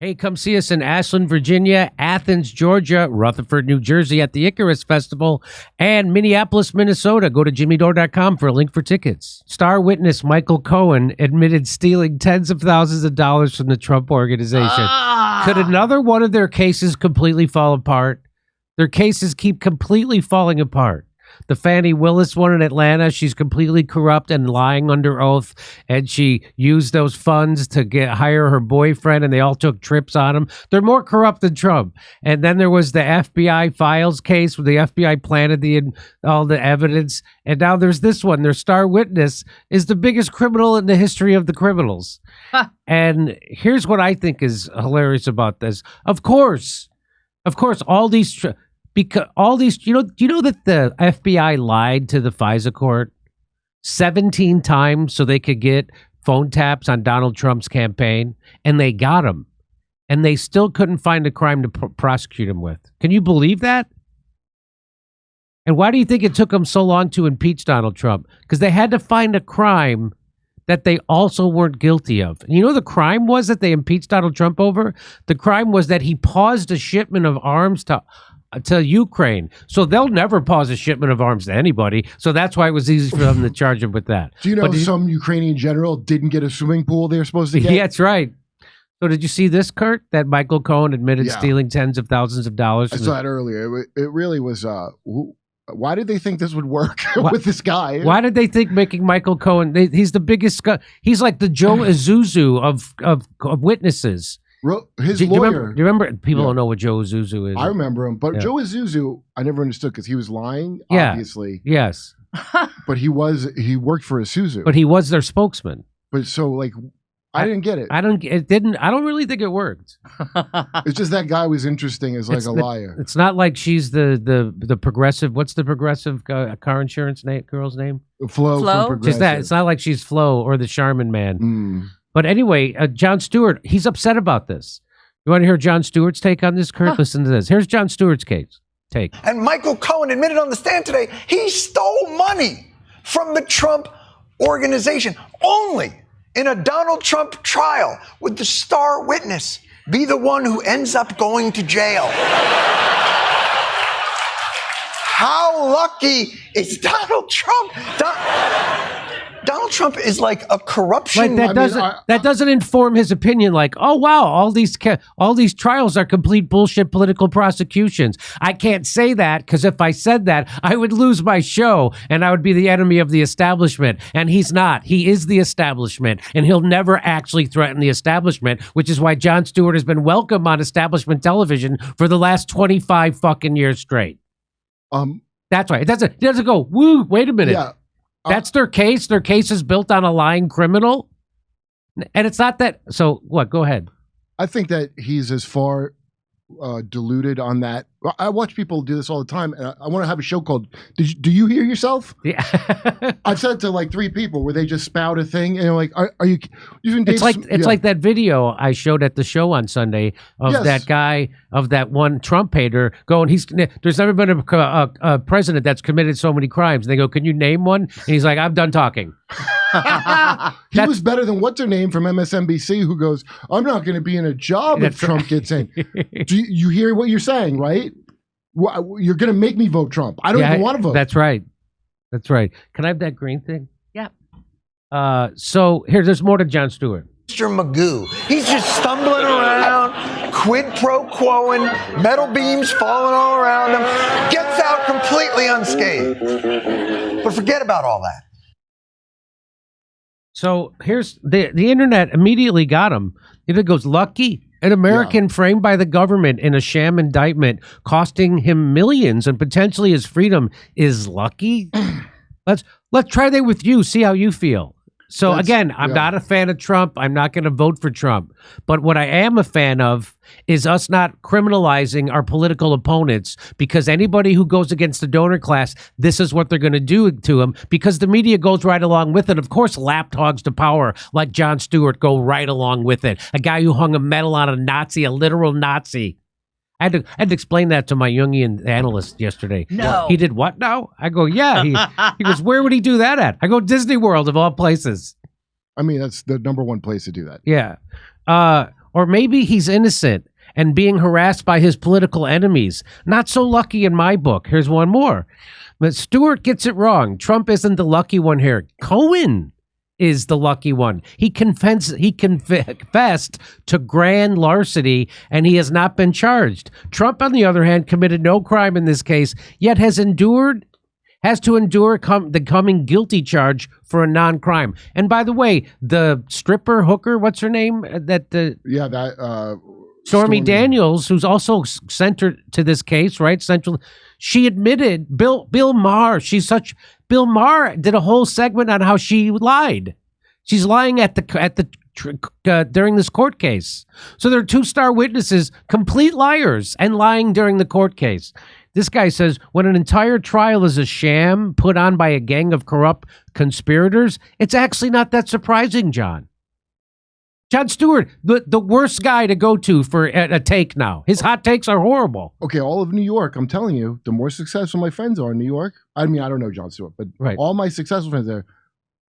Hey, come see us in Ashland, Virginia, Athens, Georgia, Rutherford, New Jersey at the Icarus Festival, and Minneapolis, Minnesota. Go to jimmydore.com for a link for tickets. Star witness Michael Cohen admitted stealing tens of thousands of dollars from the Trump organization. Could another one of their cases completely fall apart? Their cases keep completely falling apart. The Fannie Willis one in Atlanta, she's completely corrupt and lying under oath, and she used those funds to hire her boyfriend, and they all took trips on him. They're more corrupt than Trump. And then there was the FBI files case where the FBI planted all the evidence, and now there's this one. Their star witness is the biggest criminal in the history of the criminals. And here's what I think is hilarious about this. Of course, all these... Because all these, do you know that the FBI lied to the FISA court 17 times so they could get phone taps on Donald Trump's campaign, and they got him, and they still couldn't find a crime to prosecute him with. Can you believe that? And why do you think it took them so long to impeach Donald Trump? Because they had to find a crime that they also weren't guilty of. And you know the crime was that they impeached Donald Trump over? The crime was that he paused a shipment of arms to Ukraine. So they'll never pause a shipment of arms to anybody. So that's why it was easy for them to charge him with that. Do you know some Ukrainian general didn't get a swimming pool they were supposed to get? Yeah, that's right. So did you see this, Kurt? That Michael Cohen admitted stealing tens of thousands of dollars? I saw it earlier. It really was... why did they think this would work with this guy? Why did they think making Michael Cohen... he's the biggest... He's like the Joe Isuzu of witnesses. His do lawyer. Do you remember? People don't know what Joe Isuzu is. I remember him, but Joe Isuzu, I never understood because he was lying, obviously. Yes. But he worked for Isuzu. But he was their spokesman. But so, like, I didn't get it. I don't really think it worked. It's just that guy was interesting as like a liar. It's not like she's the progressive. What's the progressive car insurance girl's name? Flo. Just that. It's not like she's Flo or the Charmin man. But anyway, Jon Stewart, he's upset about this. You want to hear Jon Stewart's take on this, Kurt? Listen to this. Here's Jon Stewart's take. And Michael Cohen admitted on the stand today he stole money from the Trump organization. Only in a Donald Trump trial would the star witness be the one who ends up going to jail. How lucky is Donald Trump? Donald Trump is like a corruption. Like that doesn't inform his opinion. Like, oh wow, all these trials are complete bullshit political prosecutions. I can't say that because if I said that, I would lose my show and I would be the enemy of the establishment. And he's not. He is the establishment, and he'll never actually threaten the establishment. Which is why Jon Stewart has been welcome on establishment television for the last 25 fucking years straight. That's right. It doesn't go. Woo! Wait a minute. Yeah. That's their case. Their case is built on a lying criminal. And it's not that. So what? Go ahead. I think that he's as far deluded on that. I watch people do this all the time. And I want to have a show called Do You Hear Yourself? Yeah. I've said it to like 3 people where they just spout a thing and you're like, are you using Dave? It's like that video I showed at the show on Sunday of that guy, of that one Trump hater going, there's never been a president that's committed so many crimes. And they go, can you name one? And he's like, I'm done talking. He was better than what's her name from MSNBC who goes, I'm not going to be in a job if Trump gets in. Do you hear what you're saying, right? You're going to make me vote Trump. I don't even want to vote. That's right. Can I have that green thing? Yeah. So there's more to Jon Stewart. Mr. Magoo. He's just stumbling around, quid pro quoing, metal beams falling all around him, gets out completely unscathed. But forget about all that. So here's the internet immediately got him. It goes, lucky. An American framed by the government in a sham indictment costing him millions and potentially his freedom is lucky. Let's try that with you. See how you feel. So again, I'm not a fan of Trump. I'm not going to vote for Trump. But what I am a fan of is us not criminalizing our political opponents, because anybody who goes against the donor class, this is what they're going to do to them, because the media goes right along with it. Of course, lapdogs to power like Jon Stewart go right along with it. A guy who hung a medal on a Nazi, a literal Nazi. I had to explain that to my Jungian analyst yesterday. No. He did what now? I go, yeah. He goes, where would he do that at? I go, Disney World of all places. I mean, that's the #1 place to do that. Yeah. Or maybe he's innocent and being harassed by his political enemies. Not so lucky in my book. Here's one more. But Stewart gets it wrong. Trump isn't the lucky one here. Cohen is the lucky one. He confessed to grand larceny, and he has not been charged. Trump, on the other hand, committed no crime in this case, yet has to endure the coming guilty charge for a non-crime. And by the way, the stripper hooker, what's her name? Stormy Daniels, who's also centered to this case, right? She admitted Bill Maher. Bill Maher did a whole segment on how she lied. She's lying during this court case. So there are two star witnesses, complete liars, and lying during the court case. This guy says when an entire trial is a sham put on by a gang of corrupt conspirators, it's actually not that surprising, John. Jon Stewart, the worst guy to go to for a take now. His hot takes are horrible. Okay, all of New York, I'm telling you, the more successful my friends are in New York, I mean, I don't know Jon Stewart, but all my successful friends there,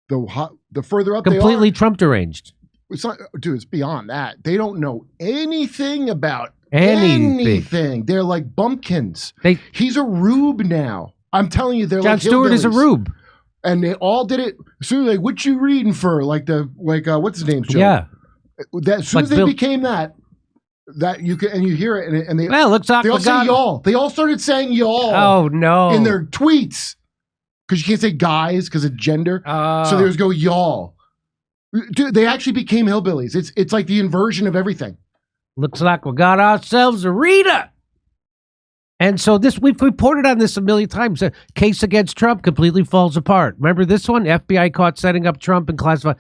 the further up completely they are. Trump deranged. It's not, dude, it's beyond that. They don't know anything about anything. They're like bumpkins. He's a rube now. I'm telling you, they're Jon Stewart is a rube. And they all did it. As soon as what you reading for? What's his name? Joe? Yeah. As soon as they became that you can, and you hear it, and they looks like they all say y'all. They all started saying y'all. Oh no! In their tweets, because you can't say guys because of gender. So they just go y'all. Dude, they actually became hillbillies. It's like the inversion of everything. Looks like we got ourselves a Rita. And so we've reported on this a million times. A case against Trump completely falls apart. Remember this one? FBI caught setting up Trump and classified.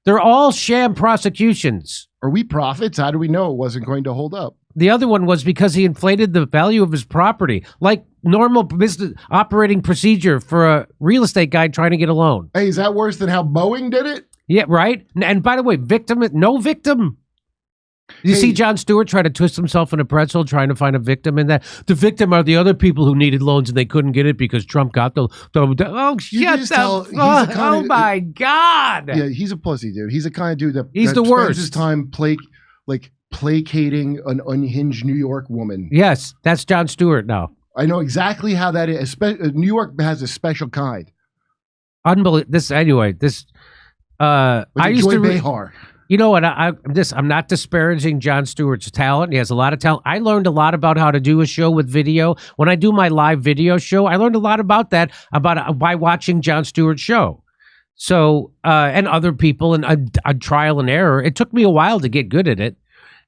They're all sham prosecutions. Are we prophets? How do we know it wasn't going to hold up? The other one was because he inflated the value of his property, like normal business operating procedure for a real estate guy trying to get a loan. Hey, is that worse than how Boeing did it? Yeah, right. And by the way, no victim. You see Jon Stewart try to twist himself in a pretzel trying to find a victim in that. The victim are the other people who needed loans and they couldn't get it because Trump got the oh my God. Yeah, he's a pussy, dude. He's the kind of dude that the spends worst. His time placating an unhinged New York woman. Yes, that's Jon Stewart now. I know exactly how that is. New York has a special kind. Unbelievable. I used to Behar. You know what? I'm not disparaging Jon Stewart's talent. He has a lot of talent. I learned a lot about how to do a show with video. When I do my live video show, I learned a lot about that by watching Jon Stewart's show. So, and other people, and a trial and error. It took me a while to get good at it.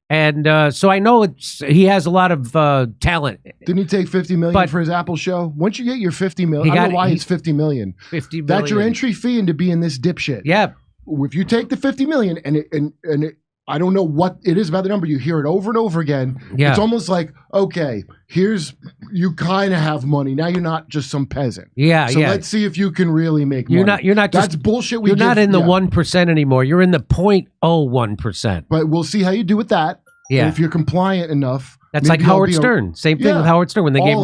And so I know he has a lot of talent. Didn't he take $50 million for his Apple show? Once you get your $50 million, I don't know why it's $50 million. $50 million. That's your entry fee into being this dipshit. Yeah. If you take the $50 million and I don't know what it is about the number, you hear it over and over again. Yeah. It's almost like, okay, you kind of have money. Now you're not just some peasant. Yeah. So let's see if you can really make money. You're not That's bullshit. You're not in the 1% anymore. You're in the 0.01%. But we'll see how you do with that. Yeah. And if you're compliant enough. That's like Howard Stern. Same thing with Howard Stern when they gave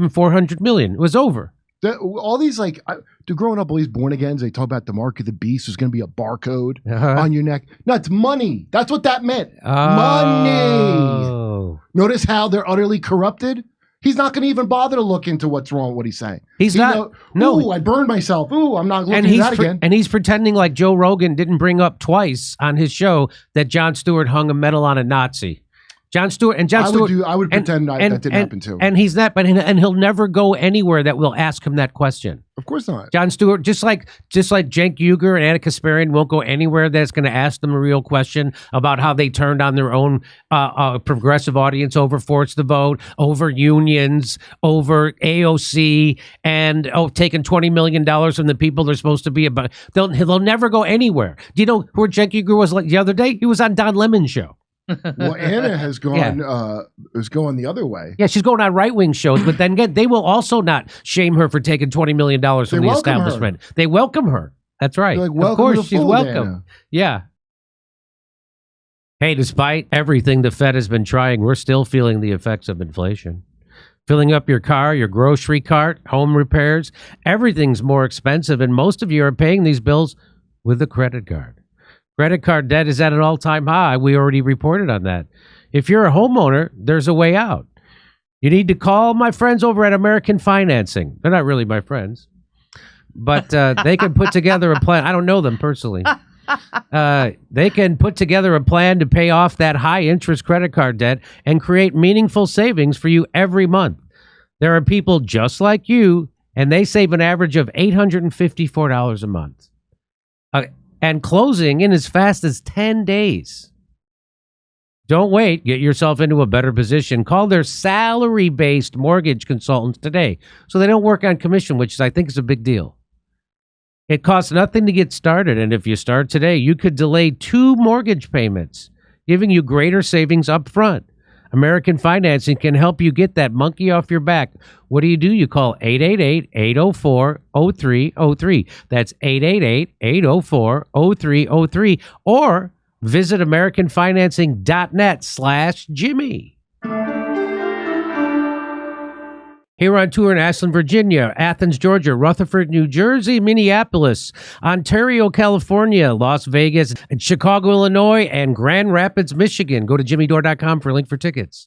him $400 million. It was over. All these growing up, all these born agains, they talk about the mark of the beast. There's going to be a barcode on your neck. No, it's money. That's what that meant. Money. Notice how they're utterly corrupted. He's not going to even bother to look into what's wrong with what he's saying. He's not. Ooh, I burned myself. Ooh, I'm not looking at that again. And he's pretending like Joe Rogan didn't bring up twice on his show that Jon Stewart hung a medal on a Nazi. Jon Stewart and Jon Stewart. I would pretend that didn't happen too. And he's not, and he'll never go anywhere that will ask him that question. Of course not. Jon Stewart, just like Cenk Uygur and Anna Kasparian won't go anywhere that's going to ask them a real question about how they turned on their own progressive audience over forced the vote, over unions, over AOC, and taking $20 million from the people they're supposed to be about. They'll never go anywhere. Do you know who Cenk Uygur was like the other day? He was on Don Lemon's show. Well, Anna has gone is going the other way. Yeah, she's going on right-wing shows, but then again, they will also not shame her for taking $20 million from the establishment. They welcome her. That's right. Like, of course, she's welcome. Anna. Yeah. Hey, despite everything the Fed has been trying, we're still feeling the effects of inflation. Filling up your car, your grocery cart, home repairs, everything's more expensive, and most of you are paying these bills with a credit card. Credit card debt is at an all-time high. We already reported on that. If you're a homeowner, there's a way out. You need to call my friends over at American Financing. They're not really my friends, but they can put together a plan. I don't know them personally. They can put together a plan to pay off that high-interest credit card debt and create meaningful savings for you every month. There are people just like you, and they save an average of $854 a month. And closing in as fast as 10 days. Don't wait. Get yourself into a better position. Call their salary-based mortgage consultants today so they don't work on commission, which I think is a big deal. It costs nothing to get started, and if you start today, you could delay 2 mortgage payments, giving you greater savings up front. American Financing can help you get that monkey off your back. What do? You call 888-804-0303. That's 888-804-0303. Or visit AmericanFinancing.net/Jimmy. Here on tour in Ashland, Virginia, Athens, Georgia, Rutherford, New Jersey, Minneapolis, Ontario, California, Las Vegas, Chicago, Illinois, and Grand Rapids, Michigan. Go to jimmydore.com for a link for tickets.